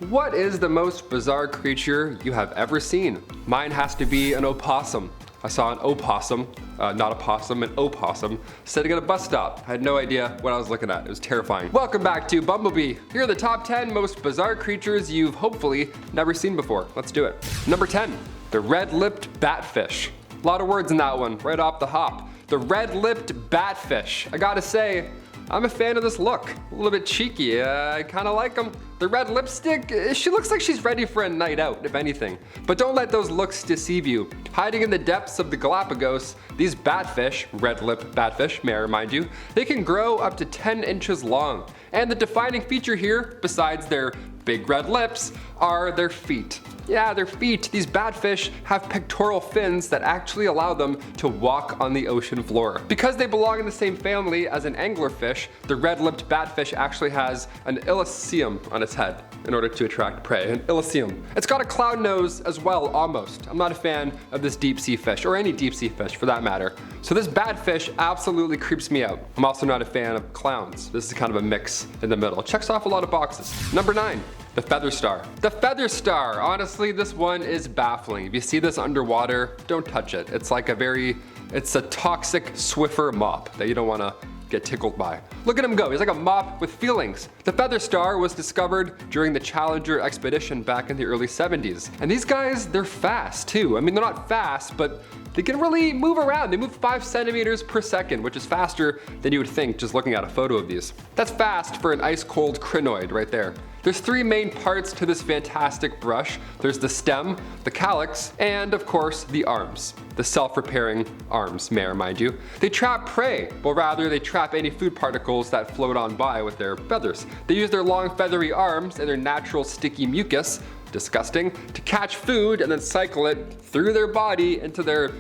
What is the most bizarre creature you have ever seen? Mine has to be an opossum. I saw an opossum, not a possum, an opossum, sitting at a bus stop. I had no idea what I was looking at. It was terrifying. Welcome back to Bumblebee. Here are the top 10 most bizarre creatures you've hopefully never seen before. Let's do it. Number 10, the red-lipped batfish. A lot of words in that one, right off the hop. The red-lipped batfish. I gotta say, I'm a fan of this look. A little bit cheeky, I kinda like them. The red lipstick, she looks like she's ready for a night out, if anything. But don't let those looks deceive you. Hiding in the depths of the Galapagos, these batfish, red-lipped batfish, may I remind you, they can grow up to 10 inches long. And the defining feature here, besides their big red lips, are their feet. Yeah, their feet. These batfish have pectoral fins that actually allow them to walk on the ocean floor. Because they belong in the same family as an anglerfish, the red-lipped batfish actually has an iliceum on its head in order to attract prey. An iliceum. It's got a clown nose as well, almost. I'm not a fan of this deep sea fish, or any deep sea fish for that matter. So this batfish absolutely creeps me out. I'm also not a fan of clowns. This is kind of a mix in the middle. Checks off a lot of boxes. Number 9. The feather star. The feather star, honestly, this one is baffling. If you see this underwater, don't touch it. It's like it's a toxic Swiffer mop that you don't wanna get tickled by. Look at him go, he's like a mop with feelings. The feather star was discovered during the Challenger expedition back in the early 70s. And these guys, they're fast too. I mean, they're not fast, but they can really move around. They move 5 centimeters per second, which is faster than you would think just looking at a photo of these. That's fast for an ice cold crinoid right there. There's 3 main parts to this fantastic brush. There's the stem, the calyx, and of course the arms. The self-repairing arms, may I remind you. They trap prey, well rather they trap any food particles that float on by with their feathers. They use their long feathery arms and their natural sticky mucus, disgusting, to catch food and then cycle it through their body into their,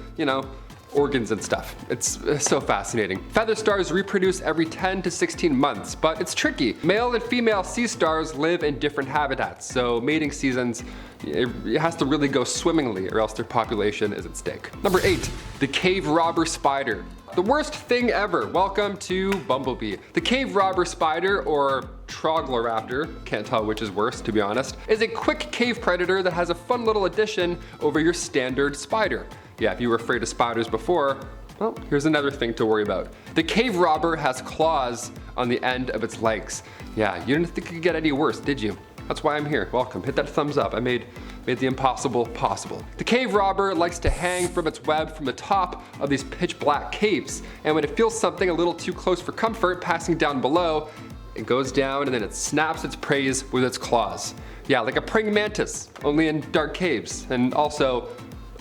organs and stuff. It's so fascinating. Feather stars reproduce every 10 to 16 months, but it's tricky. Male and female sea stars live in different habitats, so mating seasons, it has to really go swimmingly or else their population is at stake. Number 8, the cave robber spider. The worst thing ever. Welcome to Bumblebee. The cave robber spider, or Trogloraptor, can't tell which is worse to be honest, is a quick cave predator that has a fun little addition over your standard spider. Yeah, if you were afraid of spiders before, well, here's another thing to worry about. The cave robber has claws on the end of its legs. Yeah, you didn't think it could get any worse, did you? That's why I'm here. Welcome. Hit that thumbs up. I made the impossible possible. The cave robber likes to hang from its web from the top of these pitch black caves. And when it feels something a little too close for comfort passing down below, it goes down and then it snaps its prey with its claws. Yeah, like a praying mantis, only in dark caves. And also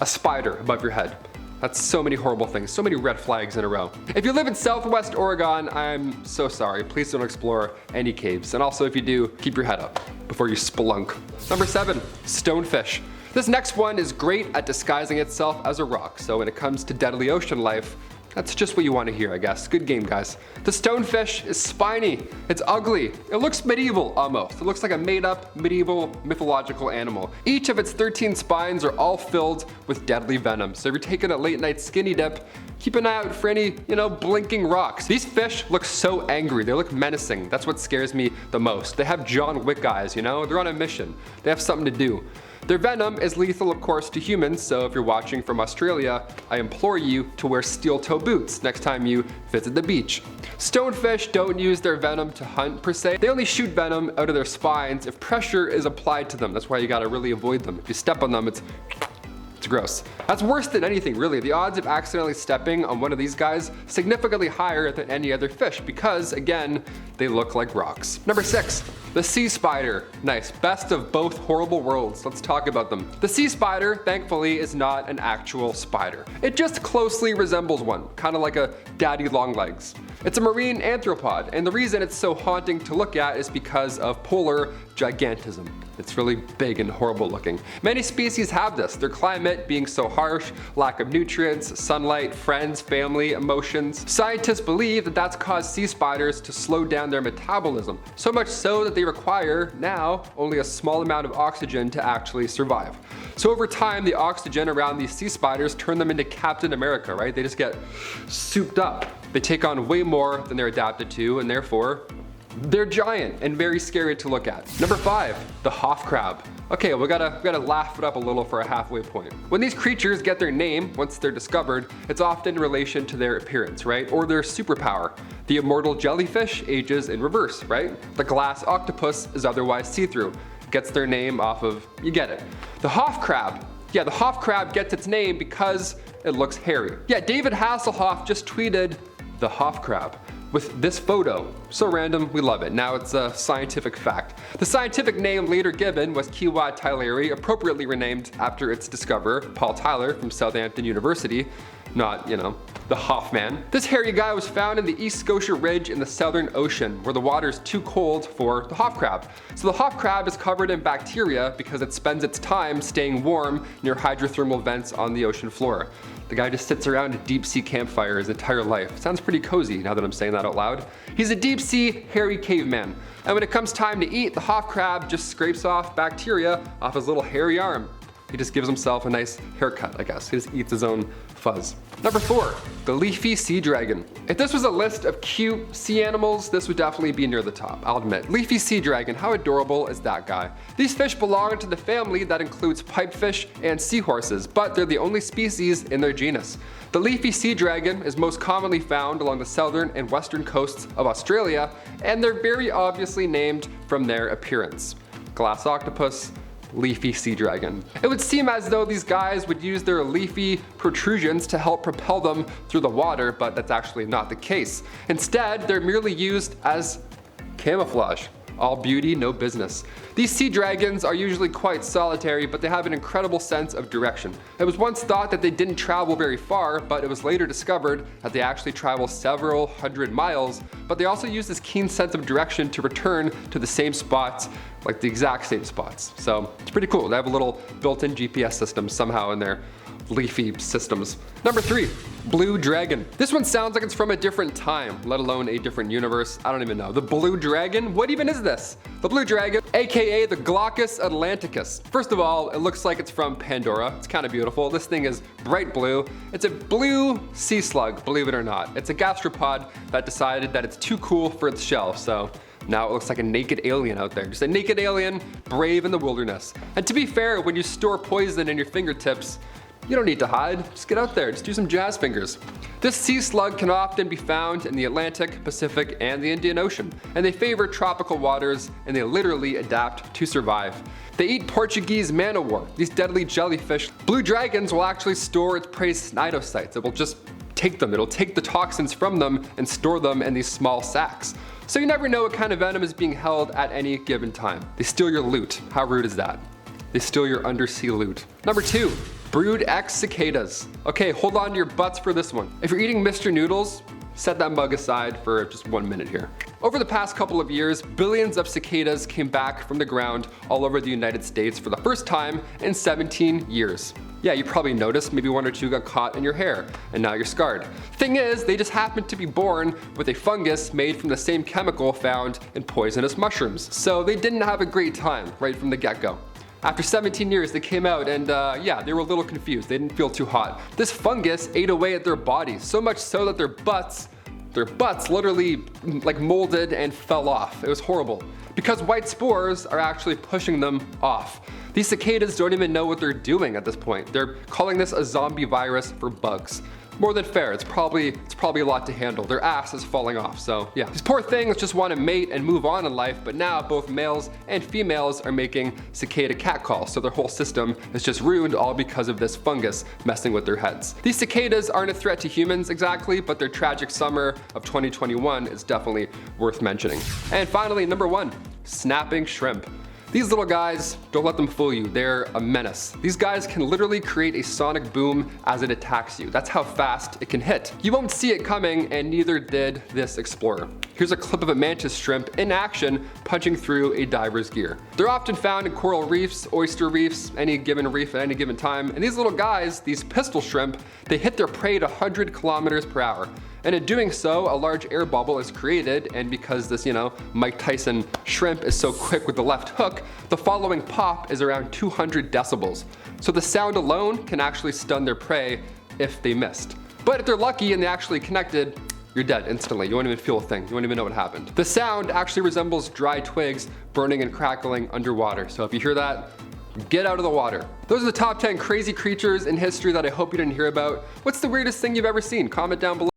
a spider above your head. That's so many horrible things, so many red flags in a row. If you live in Southwest Oregon, I'm so sorry. Please don't explore any caves. And also if you do, keep your head up before you spelunk. Number 7, stonefish. This next one is great at disguising itself as a rock. So when it comes to deadly ocean life, that's just what you want to hear, I guess. Good game, guys. The stonefish is spiny. It's ugly. It looks medieval, almost. It looks like a made-up, medieval, mythological animal. Each of its 13 spines are all filled with deadly venom. So if you're taking a late-night skinny dip, keep an eye out for any, blinking rocks. These fish look so angry. They look menacing. That's what scares me the most. They have John Wick eyes, They're on a mission. They have something to do. Their venom is lethal, of course, to humans, so if you're watching from Australia, I implore you to wear steel-toe boots next time you visit the beach. Stonefish don't use their venom to hunt, per se. They only shoot venom out of their spines if pressure is applied to them. That's why you gotta really avoid them. If you step on them, it's gross. That's worse than anything, really. The odds of accidentally stepping on one of these guys significantly higher than any other fish because, again, they look like rocks. Number 6, the sea spider. Nice, best of both horrible worlds. Let's talk about them. The sea spider, thankfully, is not an actual spider. It just closely resembles one, kind of like a daddy long legs. It's a marine arthropod, and the reason it's so haunting to look at is because of polar gigantism. It's really big and horrible looking. Many species have this, their climate being so harsh, lack of nutrients, sunlight, friends, family, emotions. Scientists believe that that's caused sea spiders to slow down their metabolism, so much so that they require, now, only a small amount of oxygen to actually survive. So over time, the oxygen around these sea spiders turn them into Captain America, right? They just get souped up. They take on way more than they're adapted to, and therefore, They're giant and very scary to look at. Number 5, the Hoff Crab. Okay, we gotta laugh it up a little for a halfway point. When these creatures get their name, once they're discovered, it's often in relation to their appearance, right? Or their superpower. The immortal jellyfish ages in reverse, right? The glass octopus is otherwise see-through. Gets their name off of, you get it. The Hoff Crab. Yeah, the Hoff Crab gets its name because it looks hairy. Yeah, David Hasselhoff just tweeted the Hoff Crab with this photo. So random, we love it. Now it's a scientific fact. The scientific name later given was Kiwa tyleri, appropriately renamed after its discoverer, Paul Tyler from Southampton University. Not, the Hoffman. This hairy guy was found in the East Scotia Ridge in the Southern Ocean, where the water is too cold for the Hoff Crab. So the Hoff Crab is covered in bacteria because it spends its time staying warm near hydrothermal vents on the ocean floor. The guy just sits around a deep sea campfire his entire life. Sounds pretty cozy now that I'm saying that out loud. He's a deep sea, hairy caveman. And when it comes time to eat, the Hoff Crab just scrapes off bacteria off his little hairy arm. He just gives himself a nice haircut, I guess. He just eats his own fuzz. Number 4, the Leafy Sea Dragon. If this was a list of cute sea animals, this would definitely be near the top, I'll admit. Leafy Sea Dragon, how adorable is that guy? These fish belong to the family that includes pipefish and seahorses, but they're the only species in their genus. The Leafy Sea Dragon is most commonly found along the southern and western coasts of Australia, and they're very obviously named from their appearance. Glass octopus, Leafy Sea Dragon. It would seem as though these guys would use their leafy protrusions to help propel them through the water, but that's actually not the case. Instead, they're merely used as camouflage. All beauty, no business. These sea dragons are usually quite solitary, but they have an incredible sense of direction. It was once thought that they didn't travel very far, but it was later discovered that they actually travel several hundred miles, but they also use this keen sense of direction to return to the same spots, like the exact same spots. So it's pretty cool. They have a little built-in GPS system somehow in their leafy systems. Number 3, Blue Dragon. This one sounds like it's from a different time, let alone a different universe. I don't even know. The Blue Dragon? What even is this? The Blue Dragon, aka the Glaucus atlanticus. First of all, it looks like it's from Pandora. It's kind of beautiful. This thing is bright blue. It's a blue sea slug, believe it or not. It's a gastropod that decided that it's too cool for its shell, so now it looks like a naked alien out there. Just a naked alien, brave in the wilderness. And to be fair, when you store poison in your fingertips, you don't need to hide, just get out there, just do some jazz fingers. This sea slug can often be found in the Atlantic, Pacific, and the Indian Ocean, and they favor tropical waters, and they literally adapt to survive. They eat Portuguese man-o'-war, these deadly jellyfish. Blue dragons will actually store its prey's cnidocytes. It will just take them, it'll take the toxins from them and store them in these small sacs. So you never know what kind of venom is being held at any given time. They steal your loot. How rude is that? They steal your undersea loot. Number 2, brood X Cicadas. Okay, hold on to your butts for this one. If you're eating Mr. Noodles, set that mug aside for just 1 minute here. Over the past couple of years, billions of cicadas came back from the ground all over the United States for the first time in 17 years. Yeah, you probably noticed maybe 1 or 2 got caught in your hair, and now you're scarred. Thing is, they just happened to be born with a fungus made from the same chemical found in poisonous mushrooms. So they didn't have a great time right from the get-go. After 17 years, they came out and yeah, they were a little confused. They didn't feel too hot. This fungus ate away at their bodies, so much so that their butts literally like molded and fell off. It was horrible. Because white spores are actually pushing them off. These cicadas don't even know what they're doing at this point. They're calling this a zombie virus for bugs. More than fair, it's probably a lot to handle. Their ass is falling off, so yeah. These poor things just want to mate and move on in life, but now both males and females are making cicada catcalls, so their whole system is just ruined all because of this fungus messing with their heads. These cicadas aren't a threat to humans exactly, but their tragic summer of 2021 is definitely worth mentioning. And finally, number 1, snapping shrimp. These little guys, don't let them fool you, they're a menace. These guys can literally create a sonic boom as it attacks you. That's how fast it can hit. You won't see it coming, and neither did this explorer. Here's a clip of a mantis shrimp in action punching through a diver's gear. They're often found in coral reefs, oyster reefs, any given reef at any given time, and these little guys, these pistol shrimp, they hit their prey at 100 kilometers per hour. And in doing so, a large air bubble is created, and because this, Mike Tyson shrimp is so quick with the left hook, the following pop is around 200 decibels. So the sound alone can actually stun their prey if they missed. But if they're lucky and they actually connected, you're dead instantly. You won't even feel a thing. You won't even know what happened. The sound actually resembles dry twigs burning and crackling underwater. So if you hear that, get out of the water. Those are the top 10 crazy creatures in history that I hope you didn't hear about. What's the weirdest thing you've ever seen? Comment down below.